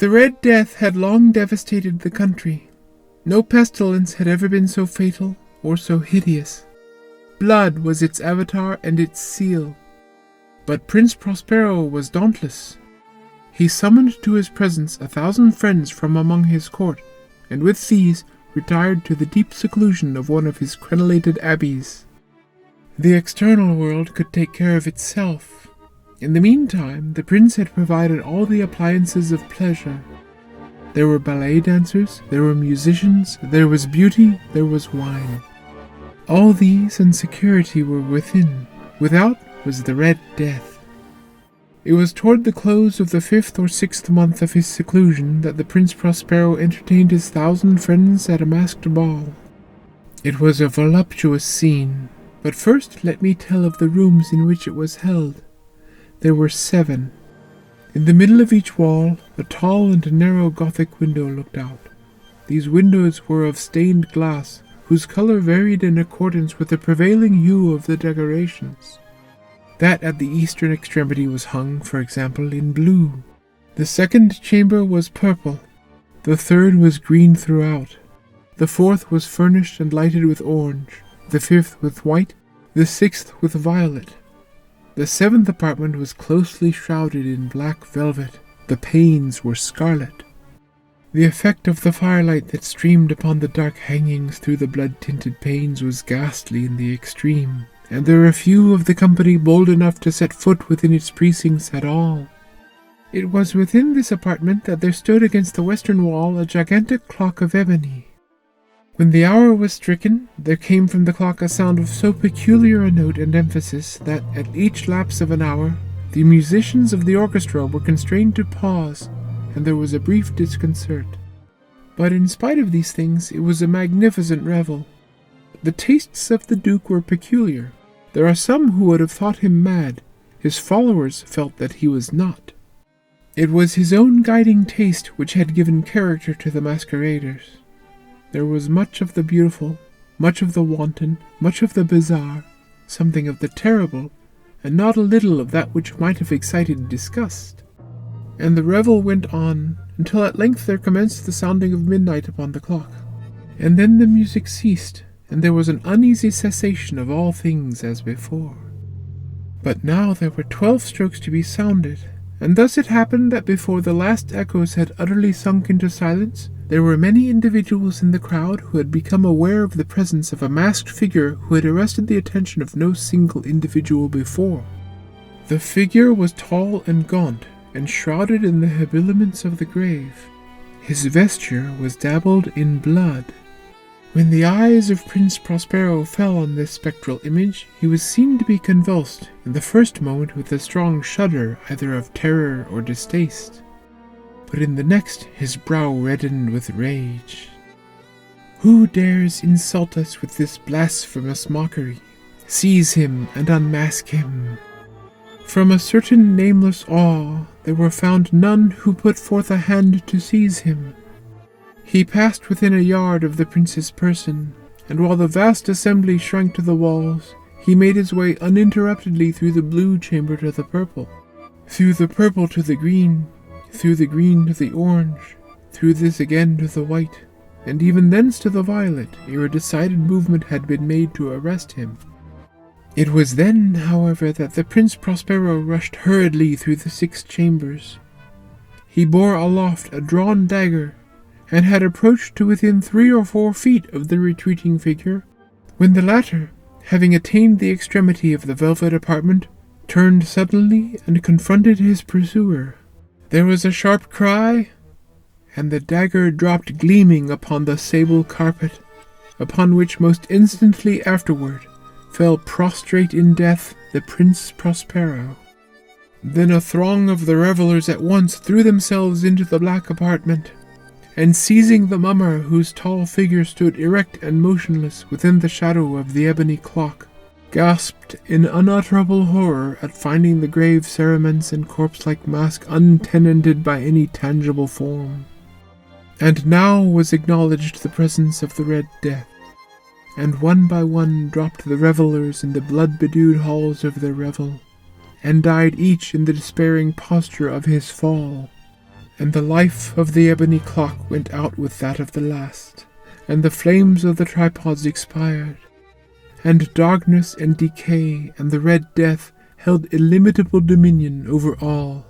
The Red Death had long devastated the country. No pestilence had ever been so fatal or so hideous. Blood was its avatar and its seal. But Prince Prospero was dauntless. He summoned to his presence 1,000 friends from among his court, and with these retired to the deep seclusion of one of his crenellated abbeys. The external world could take care of itself. In the meantime, the prince had provided all the appliances of pleasure. There were ballet dancers, there were musicians, there was beauty, there was wine. All these and security were within. Without was the Red Death. It was toward the close of the 5th or 6th month of his seclusion that the Prince Prospero entertained his 1,000 friends at a masked ball. It was a voluptuous scene, but first let me tell of the rooms in which it was held. There were 7. In the middle of each wall, a tall and narrow Gothic window looked out. These windows were of stained glass, whose color varied in accordance with the prevailing hue of the decorations. That at the eastern extremity was hung, for example, in blue. The second chamber was purple. The third was green throughout. The fourth was furnished and lighted with orange. The fifth with white. The sixth with violet. The 7th apartment was closely shrouded in black velvet. The panes were scarlet. The effect of the firelight that streamed upon the dark hangings through the blood-tinted panes was ghastly in the extreme, and there were few of the company bold enough to set foot within its precincts at all. It was within this apartment that there stood against the western wall a gigantic clock of ebony. When the hour was stricken, there came from the clock a sound of so peculiar a note and emphasis that, at each lapse of an hour, the musicians of the orchestra were constrained to pause, and there was a brief disconcert. But in spite of these things, it was a magnificent revel. The tastes of the Duke were peculiar. There are some who would have thought him mad. His followers felt that he was not. It was his own guiding taste which had given character to the masqueraders. There was much of the beautiful, much of the wanton, much of the bizarre, something of the terrible, and not a little of that which might have excited disgust. And the revel went on, until at length there commenced the sounding of midnight upon the clock. And then the music ceased, and there was an uneasy cessation of all things as before. But now there were 12 strokes to be sounded, and thus it happened that before the last echoes had utterly sunk into silence, there were many individuals in the crowd who had become aware of the presence of a masked figure who had arrested the attention of no single individual before. The figure was tall and gaunt, and shrouded in the habiliments of the grave. His vesture was dabbled in blood. When the eyes of Prince Prospero fell on this spectral image, he was seen to be convulsed, in the first moment with a strong shudder either of terror or distaste. But in the next his brow reddened with rage. "Who dares insult us with this blasphemous mockery? Seize him and unmask him." From a certain nameless awe, there were found none who put forth a hand to seize him. He passed within a yard of the prince's person, and while the vast assembly shrank to the walls, he made his way uninterruptedly through the blue chamber to the purple, through the purple to the green, through the green to the orange, through this again to the white, and even thence to the violet, ere a decided movement had been made to arrest him. It was then, however, that the Prince Prospero rushed hurriedly through the 6 chambers. He bore aloft a drawn dagger, and had approached to within 3 or 4 feet of the retreating figure, when the latter, having attained the extremity of the velvet apartment, turned suddenly and confronted his pursuer. There was a sharp cry, and the dagger dropped gleaming upon the sable carpet, upon which most instantly afterward fell prostrate in death the Prince Prospero. Then a throng of the revellers at once threw themselves into the black apartment, and seizing the mummer whose tall figure stood erect and motionless within the shadow of the ebony clock, gasped in unutterable horror at finding the grave cerements and corpse-like mask untenanted by any tangible form. And now was acknowledged the presence of the Red Death, and one by one dropped the revellers in the blood-bedewed halls of their revel, and died each in the despairing posture of his fall. And the life of the ebony clock went out with that of the last, and the flames of the tripods expired, and darkness and decay and the Red Death held illimitable dominion over all.